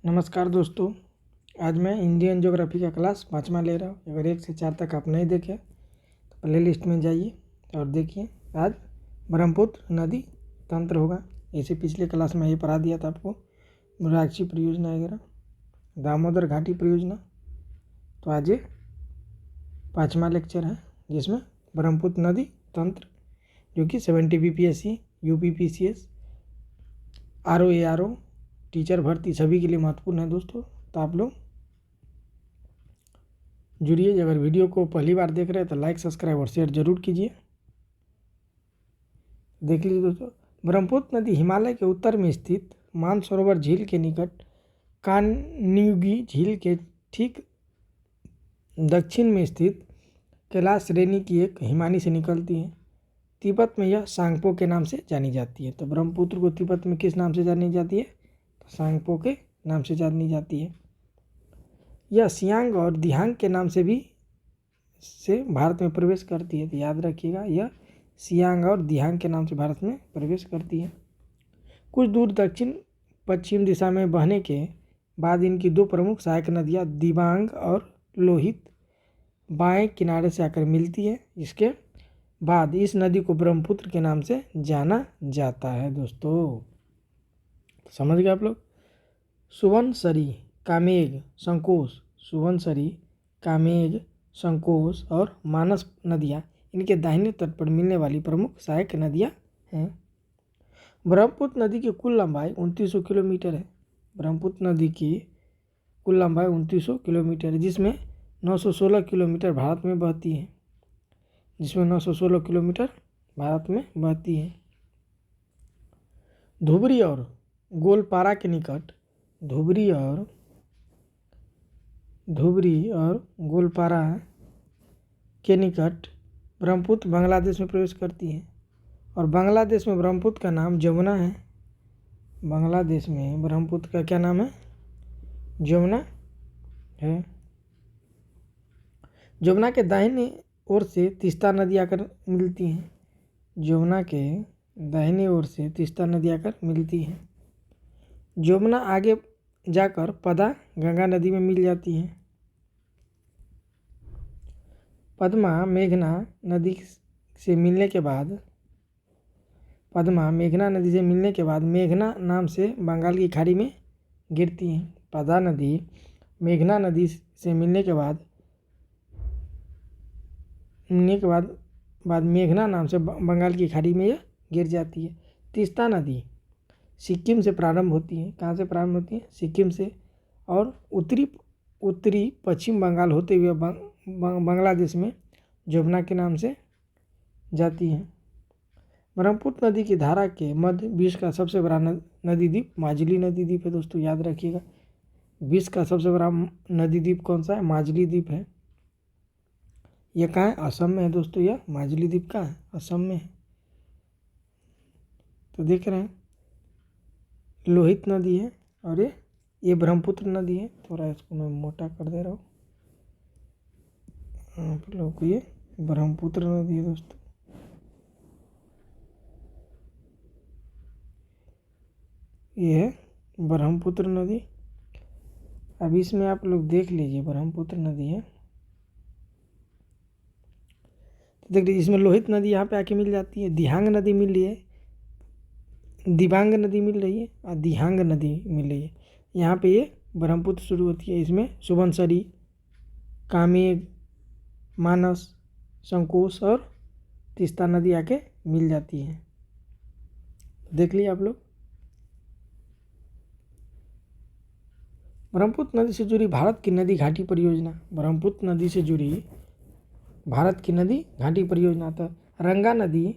नमस्कार दोस्तों। आज मैं इंडियन ज्योग्राफी का क्लास 5वां ले रहा हूँ। अगर 1 से 4 तक आप नहीं देखे तो प्ले लिस्ट में जाइए और देखिए। आज ब्रह्मपुत्र नदी तंत्र होगा। इसे पिछले क्लास में ये पढ़ा दिया था आपको, मुराक्षी परियोजना वगैरह, दामोदर घाटी परियोजना। तो आज ये 5वां लेक्चर है जिसमें ब्रह्मपुत्र नदी तंत्र, जो कि 70 BPSC, UPPCS, RO टीचर भर्ती सभी के लिए महत्वपूर्ण है दोस्तों। तो आप लोग जुड़िए। अगर वीडियो को पहली बार देख रहे हैं तो लाइक, सब्सक्राइब और शेयर जरूर कीजिए। देख लीजिए दोस्तों, ब्रह्मपुत्र नदी हिमालय के उत्तर में स्थित मानसरोवर झील के निकट कान्युगी झील के ठीक दक्षिण में स्थित कैलाश श्रेणी की एक हिमानी से निकलती है। तिब्बत में यह सांगपो के नाम से जानी जाती है। तो ब्रह्मपुत्र को तिब्बत में किस नाम से जानी जाती है? तो सांगपो के नाम से जानी जाती है। यह सियांग और दिहांग के नाम से भी भारत में प्रवेश करती है। तो याद रखिएगा, यह सियांग और दिहांग के नाम से भारत में प्रवेश करती है। कुछ दूर दक्षिण पश्चिम दिशा में बहने के बाद इनकी दो प्रमुख सहायक नदियाँ दिबांग और लोहित बाएं किनारे से आकर मिलती है। इसके बाद इस नदी को ब्रह्मपुत्र के नाम से जाना जाता है दोस्तों। समझ गए आप लोग। सुबनसरी, कामेग, संकोश, सुबनसरी, कामेग, संकोश और मानस नदियाँ इनके दाहिने तट पर मिलने वाली प्रमुख सहायक नदियाँ हैं। ब्रह्मपुत्र नदी की कुल लंबाई 2900 किलोमीटर है। ब्रह्मपुत्र नदी की कुल लंबाई 2900 किलोमीटर है, जिसमें 916 किलोमीटर भारत में बहती है। 916 किलोमीटर भारत में बहती है। धुबरी और गोलपारा के निकट धुबरी और गोलपारा के निकट ब्रह्मपुत्र बांग्लादेश में प्रवेश करती है। और बांग्लादेश में ब्रह्मपुत्र का नाम जमुना है। बांग्लादेश में ब्रह्मपुत्र का क्या नाम है? जमुना है। जमुना के दाहिने ओर से तीस्ता नदी आकर मिलती है। जमुना के दाहिने ओर से तीस्ता नदी आकर मिलती है। जमुना आगे जाकर पदा गंगा नदी में मिल जाती है। पद्मा मेघना नदी से मिलने के बाद मेघना नाम से बंगाल की खाड़ी में गिरती है। पदा नदी मेघना नदी से मिलने के बाद मेघना नाम से बंगाल की खाड़ी में यह गिर जाती है। तीस्ता नदी सिक्किम से प्रारंभ होती है। कहाँ से प्रारंभ होती है? सिक्किम से, और उत्तरी पश्चिम बंगाल होते हुए बांग्लादेश में जमुना के नाम से जाती है। ब्रह्मपुत्र नदी की धारा के मध्य विश्व का सबसे बड़ा नदी द्वीप माजुली नदी द्वीप है दोस्तों। याद रखिएगा, विश्व का सबसे बड़ा नदी द्वीप कौन सा है? माजुली द्वीप है। यह कहाँ है? असम में है दोस्तों। यह माजुली द्वीप कहाँ है? असम में है। तो देख रहे हैं, लोहित नदी है और ये ब्रह्मपुत्र नदी है। थोड़ा इसको मैं मोटा कर दे रहा हूँ आप लोगों को। ये ब्रह्मपुत्र नदी है दोस्तों। ये है ब्रह्मपुत्र नदी। अब इसमें आप लोग देख लीजिए, ब्रह्मपुत्र नदी है। तो देख लीजिए, इसमें लोहित नदी यहाँ पे आके मिल जाती है। दिहांग नदी मिल रही है, दिबांग नदी मिल रही है और दिहांग नदी मिल रही है। यहाँ पे ये ब्रह्मपुत्र शुरू होती है। इसमें सुबनसरी, कामेग, मानस, संकोश और तीस्ता नदी आके मिल जाती है। देख लिए आप लोग। ब्रह्मपुत्र नदी से जुड़ी भारत की नदी घाटी परियोजना। ब्रह्मपुत्र नदी से जुड़ी भारत की नदी घाटी परियोजना। तो रंगा नदी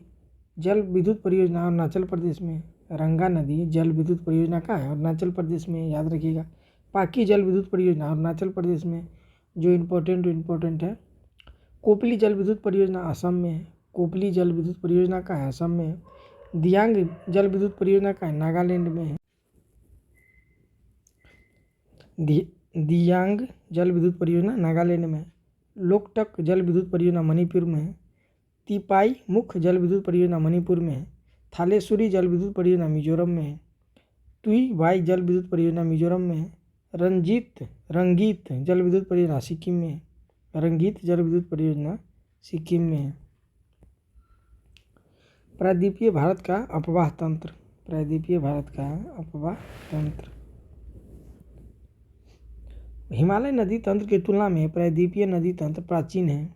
जल विद्युत परियोजना अरुणाचल प्रदेश में। रंगा नदी जल विद्युत परियोजना कहाँ है? अरुणाचल प्रदेश में। याद रखिएगा। पाकी जल विद्युत परियोजना अरुणाचल प्रदेश में, जो इम्पोर्टेंट है। कोपली जल विद्युत परियोजना असम में है। कोपली जल विद्युत परियोजना कहाँ है? असम में है। दियांग जल विद्युत परियोजना कहाँ है? नागालैंड में है। दियांग जल विद्युत परियोजना नागालैंड में है। लोकटक जल विद्युत परियोजना मणिपुर में है। तिपाई मुख्य जल विद्युत परियोजना मणिपुर में है। थालेश्वरी जल विद्युत परियोजना मिजोरम में है। तुई वाई जल विद्युत परियोजना मिजोरम में है। रंगीत जल विद्युत परियोजना सिक्किम में है। रंगीत जल विद्युत परियोजना सिक्किम में है। प्रायद्वीपीय भारत का अपवाह तंत्र। प्रायद्वीपीय भारत का अपवाह तंत्र। हिमालय नदी तंत्र की तुलना में प्रायद्वीपीय नदी तंत्र प्राचीन है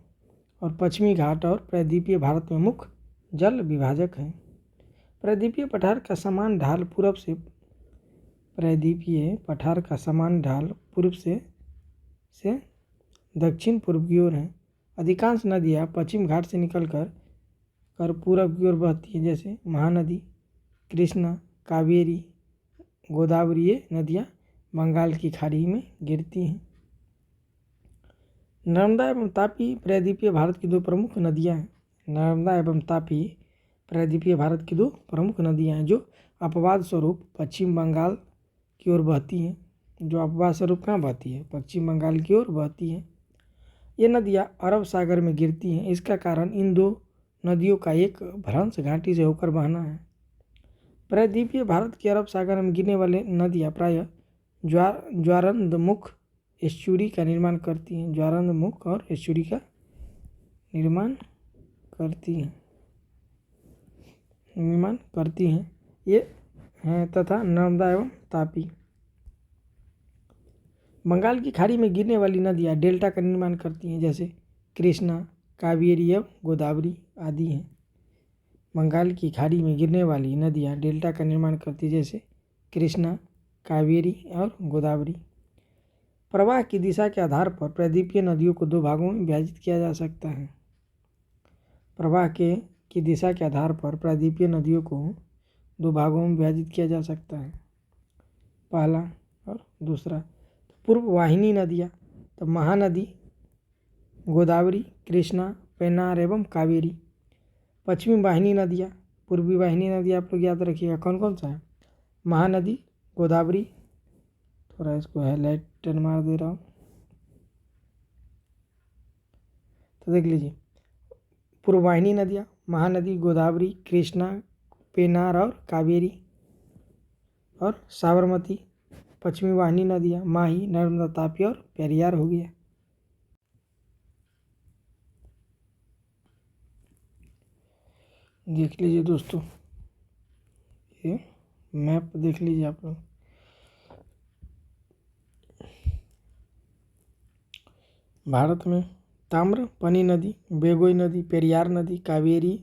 और पश्चिमी घाट और प्रायद्वीपीय भारत में मुख्य जल विभाजक है। प्रायद्वीपीय पठार का समान ढाल पूर्व से प्रायद्वीपीय पठार का समान ढाल पूर्व से दक्षिण पूर्व की ओर है। अधिकांश नदियाँ पश्चिम घाट से निकलकर पूर्व की ओर बहती हैं, जैसे महानदी, कृष्णा, कावेरी, गोदावरी। ये नदियाँ बंगाल की खाड़ी में गिरती हैं। नर्मदा एवं तापी प्रायद्वीपीय भारत की दो प्रमुख नदियाँ हैं। नर्मदा एवं तापी प्रायद्वीपीय भारत की दो प्रमुख नदियाँ हैं जो अपवाद स्वरूप पश्चिम बंगाल की ओर बहती हैं। जो अपवाद स्वरूप कहाँ बहती है? पश्चिम बंगाल की ओर बहती हैं। ये नदियाँ अरब सागर में गिरती हैं। इसका कारण इन दो नदियों का एक भ्रंश घाटी से होकर बहना है। प्रायद्वीपीय भारत के अरब सागर में गिरने वाले नदियाँ प्रायः ज्वारंदमुख एस्चुरी का निर्माण करती हैं। ज्वारंदमुख और एस्चुरी का निर्माण करती हैं ये हैं तथा नर्मदा एवं तापी। बंगाल की खाड़ी में गिरने वाली नदियाँ डेल्टा का निर्माण करती हैं, जैसे कृष्णा, कावेरी एवं गोदावरी आदि हैं। बंगाल की खाड़ी में गिरने वाली नदियाँ डेल्टा का निर्माण करती हैं, जैसे कृष्णा, कावेरी और गोदावरी। प्रवाह की दिशा के आधार पर प्रायद्वीपीय नदियों को दो भागों में विभाजित किया जा सकता है। प्रवाह की दिशा के आधार पर प्रायद्वीपीय नदियों को दो भागों में विभाजित किया जा सकता है, पहला और दूसरा। पूर्व वाहिनी नदियाँ, तो महानदी, गोदावरी, कृष्णा, पेन्नार एवं कावेरी। पश्चिमी वाहिनी नदियाँ, पूर्वी वाहिनी नदियाँ आप लोग याद रखिएगा कौन कौन सा है? महानदी, गोदावरी, थोड़ा इसको हाईलाइटर मार दे रहा हूँ तो देख लीजिए। पूर्ववाहिनी नदियाँ महानदी, गोदावरी, कृष्णा, पेन्नार और कावेरी और साबरमती। पश्चिमी वाहिनी नदियाँ माही, नर्मदा, तापी और पेरियार हो गया। देख लीजिए दोस्तों, ये मैप देख लीजिए आप लोग। भारत में ताम्रपनी नदी, बेगोई नदी, पेरियार नदी, कावेरी,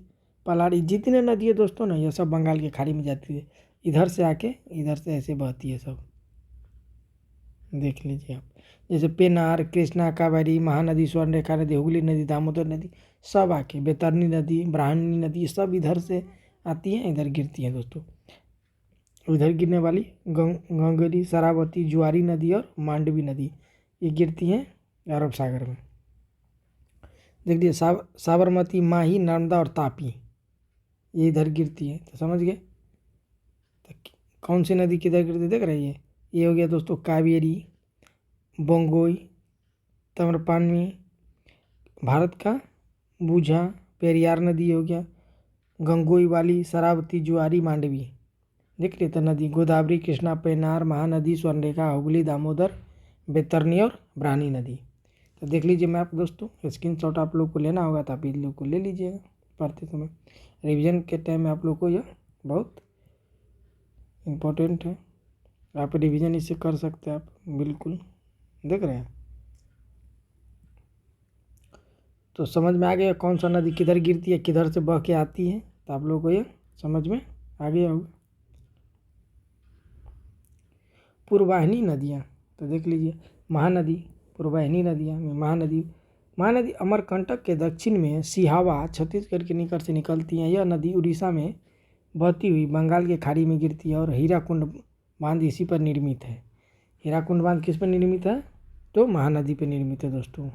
पलाड़ी, जितने नदी है दोस्तों ना, ये सब बंगाल की खाड़ी में जाती है। इधर से आके इधर से ऐसे बहती है सब, देख लीजिए आप। जैसे पेन्नार, कृष्णा, कावेरी, महानदी, स्वर्णरेखा नदी, हुगली नदी, दामोदर नदी, सब आके बैतरनी नदी, ब्राह्मणी नदी, सब इधर से आती हैं, इधर गिरती हैं दोस्तों। उधर गिरने वाली गंगोरी, शरावती, जुआरी नदी और मांडवी नदी ये गिरती हैं अरब सागर में। देखिए साबरमती, माही, नर्मदा और तापी ये इधर गिरती है, तो समझ गए। तो कौन सी नदी किधर गिरती देख रही है? ये हो गया दोस्तों कावेरी, बंगोई, ताम्रपानी, भारत का बूझा, पेरियार नदी हो गया, गंगोई वाली, शरावती, जुआरी, मांडवी। देख लिए तो नदी गोदावरी, कृष्णा, पेन्नार, महानदी, स्वर्णरेखा, हुगली, दामोदर, बैतरनी और ब्राह्मणी नदी। तो देख लीजिए मैप दोस्तों, स्क्रीनशॉट आप लोग को लेना होगा तो आप इन लोग को ले लीजिएगा पढ़ते समय। रिवीजन के टाइम में आप लोग को यह बहुत इम्पोर्टेंट है, आप रिवीजन इससे कर सकते हैं आप बिल्कुल। देख रहे हैं तो समझ में आ गया कौन सा नदी किधर गिरती है, किधर से बह के आती है, तो आप लोग को ये समझ में आ गया होगा। पूर्ववाहिनी नदियाँ, तो देख लीजिए महानदी, पूर्ववाहिनी नदियाँ में महानदी अमरकंटक के दक्षिण में सिहावा छत्तीसगढ़ के निकट से निकलती हैं। यह नदी उड़ीसा में बहती हुई बंगाल के खाड़ी में गिरती है और हीराकुंड बांध इसी पर निर्मित है। हीराकुंड बांध किस पर निर्मित है? तो महानदी पर निर्मित है दोस्तों,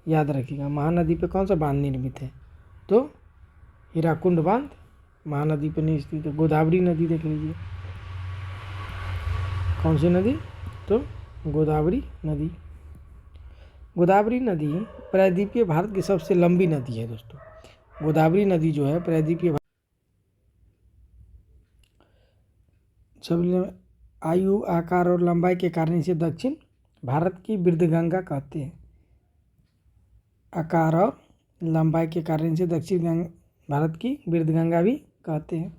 याद रखिएगा। महानदी पे कौन सा बांध निर्मित है? तो हीराकुंड बांध महानदी पर निर्मित है। गोदावरी नदी देख लीजिए, कौन सी नदी? तो गोदावरी नदी। गोदावरी नदी प्रायद्वीपीय भारत की सबसे लंबी नदी है दोस्तों। गोदावरी नदी जो है प्रायद्वीपीय आयु, आकार और लंबाई के कारण इसे दक्षिण भारत की वृद्धगंगा कहते हैं। आकार और लंबाई के कारण इसे दक्षिण भारत की वृद्धगंगा भी कहते हैं।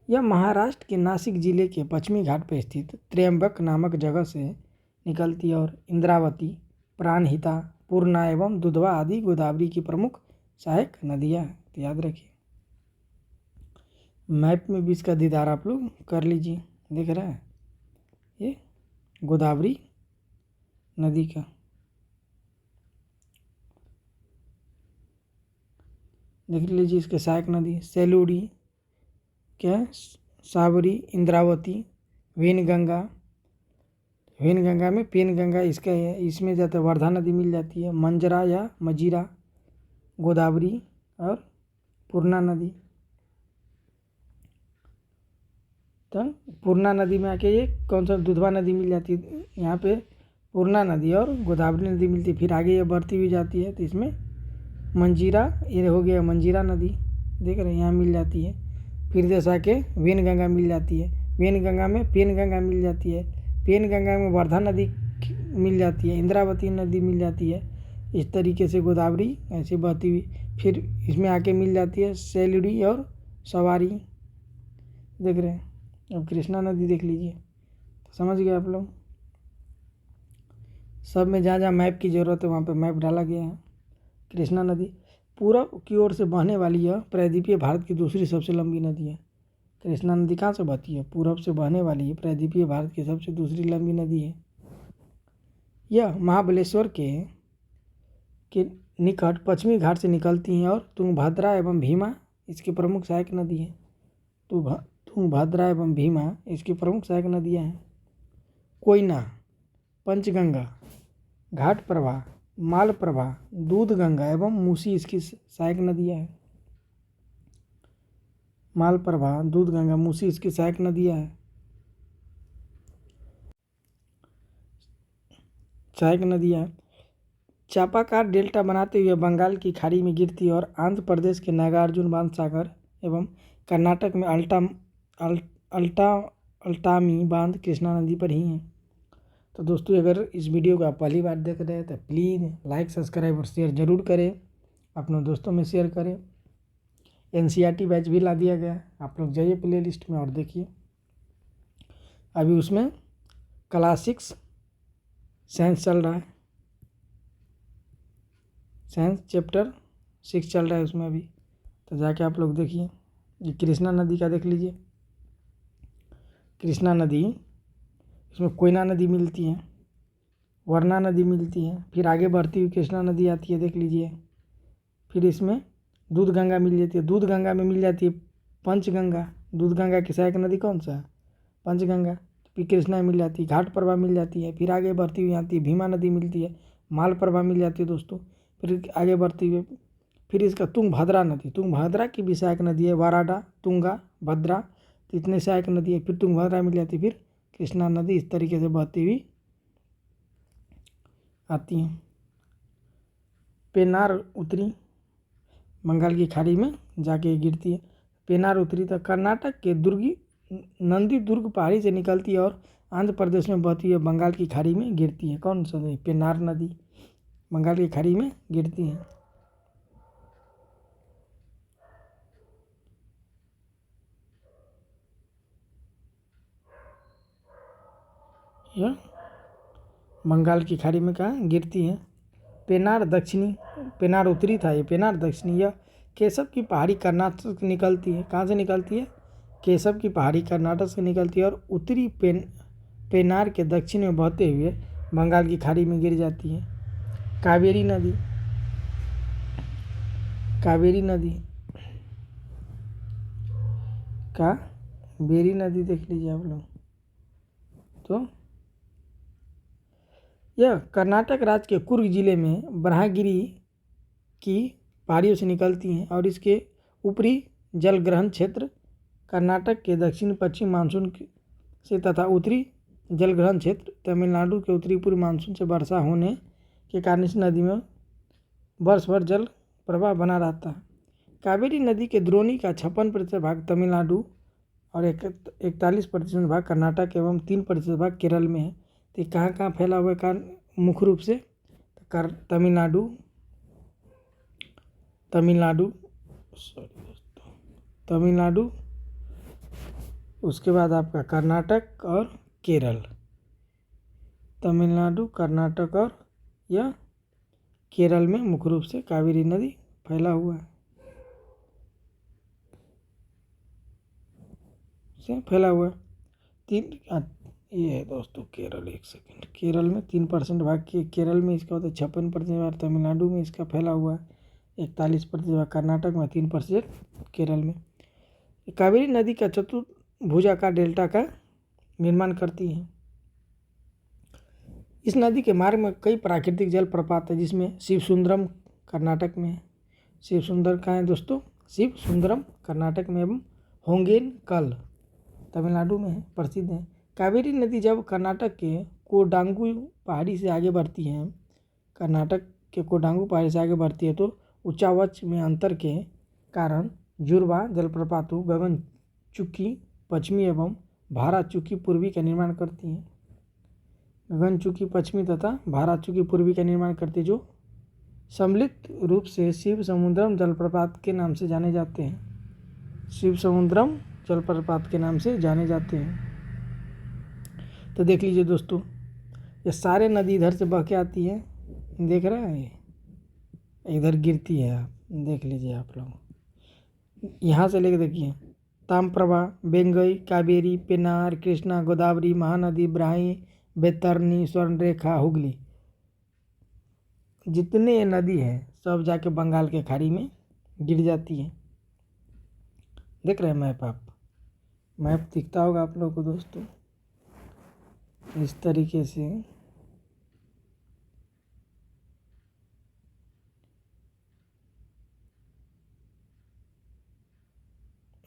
यह महाराष्ट्र के नासिक जिले के पश्चिमी घाट पर स्थित त्र्यंबक नामक जगह से निकलती है और इंद्रावती, प्राणहिता, पूर्णा एवं दुधवा आदि गोदावरी की प्रमुख सहायक नदियाँ हैं। तो याद रखिए, मैप में भी इसका दीदार आप लोग कर लीजिए। देख रहे हैं ये गोदावरी नदी का। देख लीजिए इसके सहायक नदी सेलूड़ी, क्या, साबरी, इंद्रावती, वेनगंगा। वेनगंगा में पेनगंगा इसका है, इसमें जाता है वर्धा नदी मिल जाती है, मंजरा या मजीरा, गोदावरी और पूर्णा नदी। तो पूर्णा नदी में आके ये कौन सा दुधवा नदी मिल जाती है, यहाँ पे पूर्णा नदी और गोदावरी नदी मिलती है। फिर आगे ये बढ़ती हुई जाती है तो इसमें मंजीरा, ये हो गया मंजीरा नदी, देख रहे हैं यहाँ मिल जाती है। फिर जैसा कि वेनगंगा मिल जाती है, वेनगंगा में पेनगंगा मिल जाती है, पेनगंगा में वर्धा नदी मिल जाती है, इंद्रावती नदी मिल जाती है। इस तरीके से गोदावरी ऐसे बहती हुई फिर इसमें आके मिल जाती है सेलुड़ी और सवारी, देख रहे हैं। अब कृष्णा नदी देख लीजिए, तो समझ गए आप लोग। सब में जहाँ जहाँ मैप की ज़रूरत है वहाँ पे मैप डाला गया है। कृष्णा नदी पूरब की ओर से बहने वाली यह प्रायद्वीपीय भारत की दूसरी सबसे लंबी नदी है। कृष्णा नदी कहाँ से बहती है? पूरब से बहने वाली है प्रायद्वीपीय भारत की सबसे दूसरी लंबी नदी है। यह महाबलेश्वर के निकट पश्चिमी घाट से निकलती हैं और तुंगभद्रा एवं भीमा इसकी प्रमुख सहायक नदी है। तुंगभद्रा एवं भीमा इसकी प्रमुख सहायक नदियाँ हैं। कोयना, पंचगंगा, घाट प्रभा, मालप्रभा, दूधगंगा एवं मूसी इसकी सहायक नदियाँ हैं। मालप्रभा, दूधगंगा, मूसी इसकी सहायक नदियाँ हैं। सहायक नदियाँ चापाकार डेल्टा बनाते हुए बंगाल की खाड़ी में गिरती है और आंध्र प्रदेश के नागार्जुन बांध सागर एवं कर्नाटक में अल्टामी बांध कृष्णा नदी पर ही हैं। तो दोस्तों, अगर इस वीडियो को आप पहली बार देख रहे हैं तो प्लीज़ लाइक, सब्सक्राइब और शेयर ज़रूर करें, अपने दोस्तों में शेयर करें। NCERT बैच भी ला दिया गया है, आप लोग जाइए प्ले लिस्ट में और देखिए। अभी उसमें क्लास 6 साइंस चल रहा है, साइंस चैप्टर 6 चल रहा है उसमें अभी, तो जाके आप लोग देखिए। ये कृष्णा नदी का देख लीजिए, कृष्णा नदी, इसमें कोयना नदी मिलती है, वरना नदी मिलती है, फिर आगे बढ़ती हुई कृष्णा नदी आती है, देख लीजिए। फिर इसमें दूधगंगा मिल जाती है, दूधगंगा में मिल जाती है पंचगंगा। दूधगंगा की सहायक नदी कौन सा है? पंचगंगा। फिर कृष्णा मिल जाती है, घाट प्रभा मिल जाती है, फिर आगे बढ़ती हुई आती है भीमा नदी मिलती है, मालप्रभा मिल जाती है दोस्तों। फिर आगे बढ़ती हुई फिर इसका तुंगभद्रा नदी, तुंगभद्रा की भी सहायक नदी है, वाराडा, तुंगा, भद्रा, तो इतने सहायक नदी है। फिर तुंगभद्रा मिल जाती है, फिर कृष्णा नदी इस तरीके से बहती हुई आती हैं। पेनार उत्तरी बंगाल की खाड़ी में जाके गिरती है। पेनार उत्तरी तक कर्नाटक के नंदी दुर्ग पहाड़ी से निकलती है और आंध्र प्रदेश में बहती है, बंगाल की खाड़ी में गिरती है। कौन सा नदी? पेनार नदी बंगाल की खाड़ी में गिरती है। यह बंगाल की खाड़ी में कहाँ गिरती है? पेनार दक्षिणी, पेनार उत्तरी था ये, पेनार दक्षिणी। यह केशव की पहाड़ी कर्नाटक से निकलती है। कहाँ से निकलती है? केशव की पहाड़ी कर्नाटक से निकलती है और उत्तरी पेनार के दक्षिण में बहते हुए बंगाल की खाड़ी में गिर जाती है। कावेरी नदी, कावेरी नदी, कावेरी नदी देख लीजिए आप लोग। तो यह कर्नाटक राज्य के कुर्ग जिले में ब्रह्मगिरी की पहाड़ियों से निकलती हैं और इसके ऊपरी जलग्रहण क्षेत्र कर्नाटक के दक्षिण पश्चिम मानसून से तथा उत्तरी जलग्रहण क्षेत्र तमिलनाडु के उत्तरी पूर्व मानसून से वर्षा होने के कारण इस नदी में वर्ष भर जल प्रवाह बना रहता है। कावेरी नदी के द्रोणी का 56% भाग तमिलनाडु और 41% भाग कर्नाटक एवं 3% भाग केरल में है। तो कहाँ कहाँ फैला हुआ है मुख्य रूप से? तमिलनाडु, तमिलनाडु, उसके बाद आपका कर्नाटक और केरल। तमिलनाडु, कर्नाटक और या केरल में मुख्य रूप से कावेरी नदी फैला हुआ है, ये है दोस्तों केरल। एक सेकंड, केरल में 3% भाग के केरल में इसका होता है, 56% भाग तमिलनाडु में इसका फैला हुआ है, 41% भाग कर्नाटक में, 3% केरल में। कावेरी नदी का चतुर्भुजाकार डेल्टा का निर्माण करती है। इस नदी के मार्ग में कई प्राकृतिक जल प्रपात है, जिसमें शिवसुंदरम कर्नाटक में है। शिवसुंदर कहाँ है दोस्तों? शिवसुंदरम कर्नाटक में एवं होगेनकल तमिलनाडु में है, प्रसिद्ध है। कावेरी नदी जब कर्नाटक के कोडांगू पहाड़ी से आगे बढ़ती है, तो उच्चावच में अंतर के कारण जुड़वा जलप्रपातों गगनचुक्की पश्चिमी एवं भाराचुक्की पूर्वी का निर्माण करती हैं। गगनचुक्की पश्चिमी तथा भाराचुक्की पूर्वी का निर्माण करती है, जो सम्मिलित रूप से शिव समुद्रम जलप्रपात के नाम से जाने जाते हैं। शिव समुद्रम जलप्रपात के नाम से जाने जाते हैं। तो देख लीजिए दोस्तों, ये सारे नदी इधर से बह के आती है, देख रहे हैं, ये इधर गिरती है, आप देख लीजिए आप लोग। यहाँ से लेके देखिए, ताम्रप्रभा, बेंगई, कावेरी, पेन्नार, कृष्णा, गोदावरी, महानदी, ब्राह्मी, बैतरनी, स्वर्णरेखा, हुगली, जितने ये नदी है सब जाके बंगाल के खाड़ी में गिर जाती है। देख रहे हैं मैप दिखता होगा आप लोगों को दोस्तों, इस तरीके से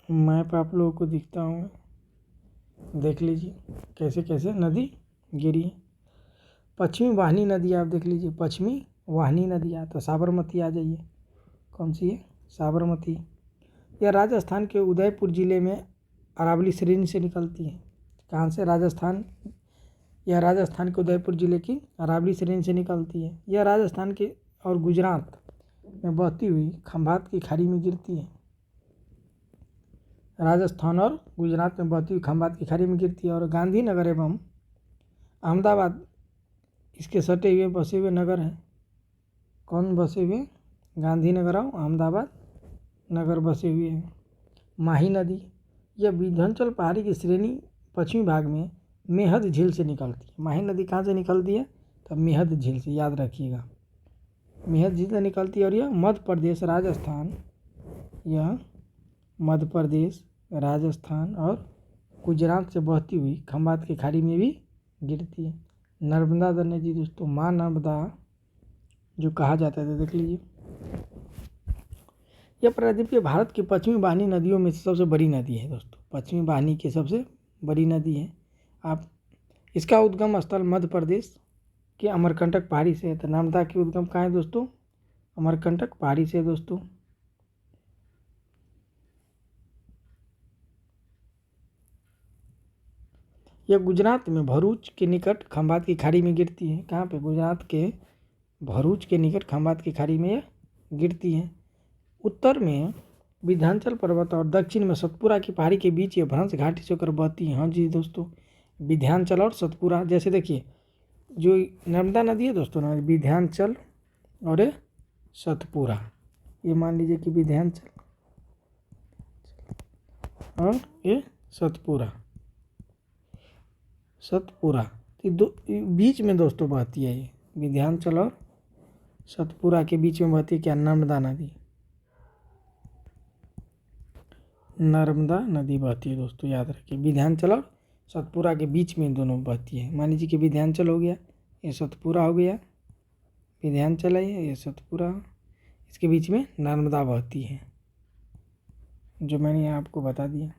मैप आप लोगों को दिखता होगा। देख लीजिए कैसे कैसे नदी गिरी है। पश्चिमी वाहिनी नदी आप देख लीजिए, पश्चिमी वाहिनी नदी तो साबरमती आ जाइए। कौन सी है? साबरमती। यह राजस्थान के उदयपुर जिले में अरावली श्रेणी से निकलती है। कहाँ से? राजस्थान। यह राजस्थान के उदयपुर जिले की अरावली श्रेणी से निकलती है। यह राजस्थान के और गुजरात में बहती हुई खंभात की खाड़ी में गिरती है। राजस्थान और गुजरात में बहती हुई खंभात की खाड़ी में गिरती है। और गांधीनगर एवं अहमदाबाद इसके सटे हुए बसे हुए नगर हैं। कौन बसे हुए? गांधीनगर और अहमदाबाद नगर बसे हुए हैं। माही नदी, यह विंध्याचल पहाड़ी की श्रेणी पश्चिमी भाग में मेहद झील से निकलती है। माही नदी कहाँ से निकलती है? तो मेहद झील से, याद रखिएगा, मेहद झील से निकलती है। और यह मध्य प्रदेश, राजस्थान और गुजरात से बहती हुई खंभात की खाड़ी में भी गिरती है। नर्मदा नदी दोस्तों, माँ नर्मदा जो कहा जाता है, देख लीजिए। यह प्रायद्वीप के भारत की पश्चिमी वाहिनी नदियों में सबसे बड़ी नदी है दोस्तों, पश्चिमी वाहिनी की सबसे बड़ी नदी है। आप इसका उद्गम स्थल मध्य प्रदेश के अमरकंटक पहाड़ी से है। तो नर्मदा की उद्गम कहाँ है दोस्तों? अमरकंटक पहाड़ी से दोस्तों। यह गुजरात में भरूच के निकट खंभात की खाड़ी में गिरती है। कहाँ पे? गुजरात के भरूच के निकट खंभात की खाड़ी में यह गिरती है। उत्तर में विंध्याचल पर्वत और दक्षिण में सतपुरा की पहाड़ी के बीच ये भ्रंश घाटी से होकर बहती है। हाँ जी दोस्तों, विंध्याचल और सतपुरा, जैसे देखिए जो नर्मदा नदी है दोस्तों ना, विंध्याचल और ये सतपुरा, ये मान लीजिए कि विंध्याचल और ये सतपुरा बीच में दोस्तों बहती है। ये विंध्याचल और सतपुरा के बीच में बहती है क्या? नर्मदा नदी बहती है दोस्तों, याद रखिए। विंध्याचल और सतपुरा के बीच में दोनों बहती है। मान लीजिए कि विंध्याचल हो गया, ये सतपुरा हो गया, विंध्याचल है ये सतपुरा, इसके बीच में नर्मदा बहती है, जो मैंने आपको बता दिया।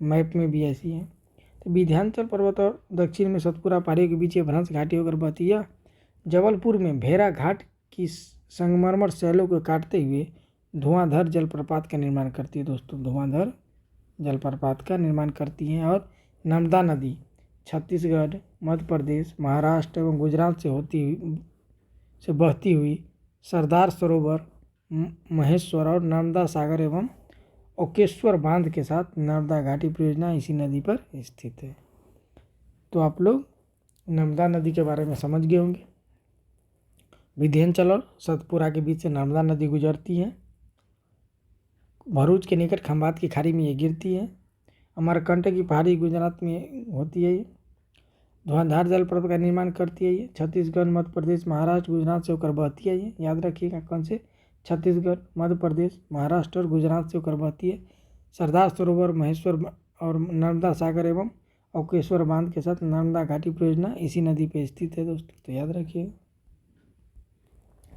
मैप में भी ऐसी है। तो विंध्याचल पर्वत और दक्षिण में सतपुरा पहाड़ियों के बीच ये भ्रंश घाटी होकर बहती है। जबलपुर में भेरा घाट की संगमरमर शैलों को काटते हुए धुआंधार जलप्रपात का निर्माण करती है दोस्तों। धुआंधार जलप्रपात का निर्माण करती हैं। और नर्मदा नदी छत्तीसगढ़, मध्य प्रदेश, महाराष्ट्र एवं गुजरात से बहती हुई सरदार सरोवर, महेश्वर और नर्मदा सागर एवं ओकेश्वर बांध के साथ नर्मदा घाटी परियोजना इसी नदी पर स्थित है। तो आप लोग नर्मदा नदी के बारे में समझ गए होंगे। विंध्याचल और सतपुरा के बीच से नर्मदा नदी गुजरती है। भरूच के निकट खंभात की खाड़ी में ये गिरती है। अमरकंटक की पहाड़ी गुजरात में होती है। ये धुआंधार जलप्रपात का निर्माण करती है। ये छत्तीसगढ़, मध्य प्रदेश, महाराष्ट्र, गुजरात से होकर बहती है। ये याद रखिएगा, कौन से? छत्तीसगढ़, मध्य प्रदेश, महाराष्ट्र और गुजरात से होकर बहती है। सरदार सरोवर, महेश्वर और नर्मदा सागर एवं ओकेश्वर बांध के साथ नर्मदा घाटी परियोजना इसी नदी पर स्थित है दोस्तों। तो याद रखिएगा,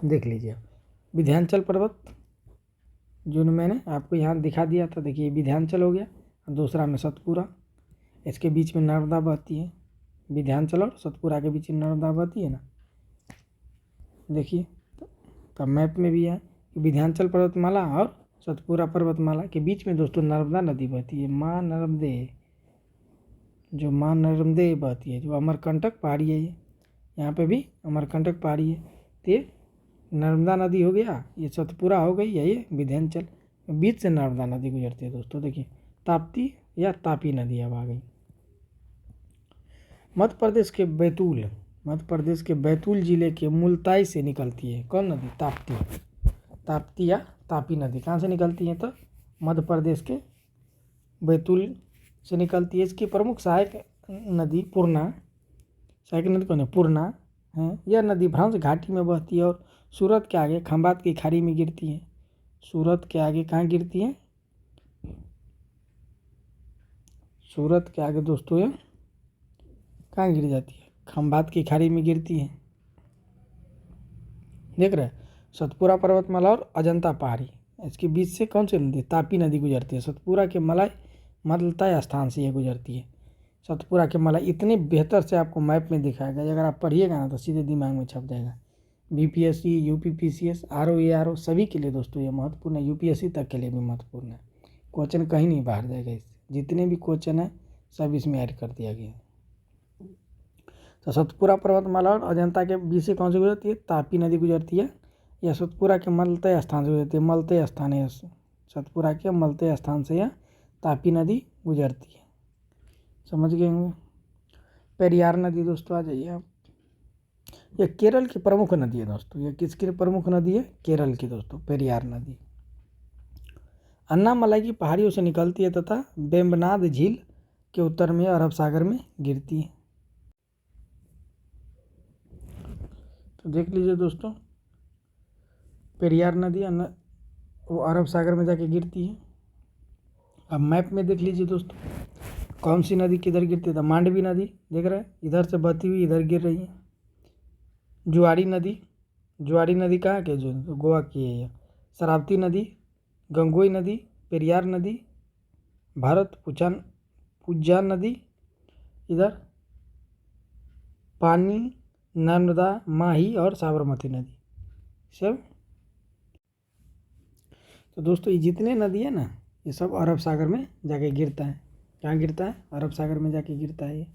देख लीजिए। विंध्याचल पर्वत जो मैंने आपको यहाँ दिखा दिया था, देखिए विंध्याचल हो गया, दूसरा में सतपुरा, इसके बीच में नर्मदा बहती है। विंध्याचल और सतपुरा के बीच में नर्मदा बहती है ना, देखिए। तो मैप में भी है कि विंध्याचल पर्वतमाला और सतपुरा पर्वतमाला के बीच में दोस्तों नर्मदा नदी बहती है। माँ नर्मदे बहती है, जो अमरकंटक पहाड़ी है। ये यहाँ पे भी अमरकंटक पहाड़ी है। तो ये नर्मदा नदी हो गया, ये सतपुरा हो गई, ये विंध्याचल, बीच से नर्मदा नदी गुजरती है दोस्तों। देखिए ताप्ती या तापी नदी अब आ गई। मध्य प्रदेश के बैतूल जिले के मुल्ताई से निकलती है कौन नदी? ताप्ती या तापी नदी कहाँ से निकलती है? तो मध्य प्रदेश के बैतूल से निकलती है। इसकी प्रमुख सहायक नदी पूर्णा, सहायक नदी कौन है? पूर्णा है। यह नदी भ्रंश घाटी में बहती है और सूरत के आगे खंभात की खाड़ी में गिरती है। सूरत के आगे कहाँ गिरती है? सूरत के आगे दोस्तों ये कहाँ गिर जाती है? खंभात की खाड़ी में गिरती है। देख रहे हैं, सतपुरा पर्वतमाला और अजंता पहाड़ी, इसके बीच से कौन सी नदी? तापी नदी गुजरती है। सतपुरा के मलय स्थान से ये गुजरती है। सतपुरा के मलाई इतने बेहतर से आपको मैप में दिखाया गया, अगर आप पढ़िएगा ना तो सीधे दिमाग में छप जाएगा। बीपीएससी, यूपीपीसीएस, आरओ सभी के लिए दोस्तों ये महत्वपूर्ण है। यूपीएससी तक के लिए भी महत्वपूर्ण है। क्वेश्चन कहीं नहीं बाहर जाएगा इससे, जितने भी क्वेश्चन है सब इसमें ऐड कर दिया गया है। तो सतपुरा पर्वतमाला और अजंता के बीच से कौन सी गुजरती है? तापी नदी गुजरती है। यह सतपुरा के मलतय स्थान से गुजरती है। मलतय स्थान है, सतपुरा के मलतय स्थान से यह तापी नदी गुजरती है। समझ गए होंगे। पेरियार नदी दोस्तों आ जाइए आप। यह केरल की प्रमुख नदी है दोस्तों। यह किसकी प्रमुख नदी है? केरल की दोस्तों, पेरियार नदी। अन्नामलाई की पहाड़ियों से निकलती है तथा वेम्बनाड झील के उत्तर में अरब सागर में गिरती है। तो देख लीजिए दोस्तों, पेरियार नदी वो अरब सागर में जाके गिरती है। अब मैप में देख लीजिए दोस्तों, कौन सी नदी किधर गिरती है? तो मांडवी नदी देख रहे हैं, इधर से बहती हुई इधर गिर रही है। जुआड़ी नदी कहाँ के? जो गोवा की है ये। शरावती नदी, गंगोई नदी, पेरियार नदी, भारत पुज्जा नदी, इधर पानी, नर्मदा, माही और साबरमती नदी सब। तो दोस्तों ये जितने नदी है ना, ये सब अरब सागर में जाके गिरता है। कहाँ गिरता है? अरब सागर में जाके गिरता है ये।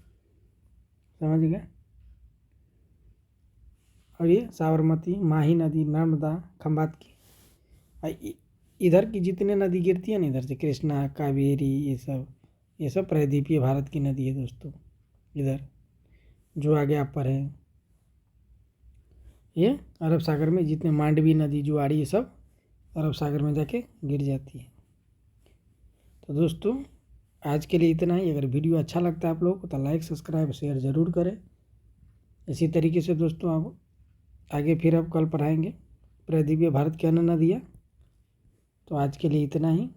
समझ गए। और ये साबरमती, माही नदी, नर्मदा, खंभात की, इधर की जितने नदी गिरती है ना, इधर से कृष्णा, कावेरी, ये सब प्रायद्वीपीय भारत की नदी है दोस्तों। इधर जो आगे आप पर है ये अरब सागर में जितने मांडवी नदी, जुआड़ी, ये सब अरब सागर में जाके गिर जाती है। तो दोस्तों आज के लिए इतना ही। अगर वीडियो अच्छा लगता है आप लोगों को तो लाइक, सब्सक्राइब, शेयर ज़रूर करें। इसी तरीके से दोस्तों आप आगे फिर अब कल पढ़ाएंगे प्रायद्वीपीय भारत की अन्य नदियाँ। तो आज के लिए इतना ही।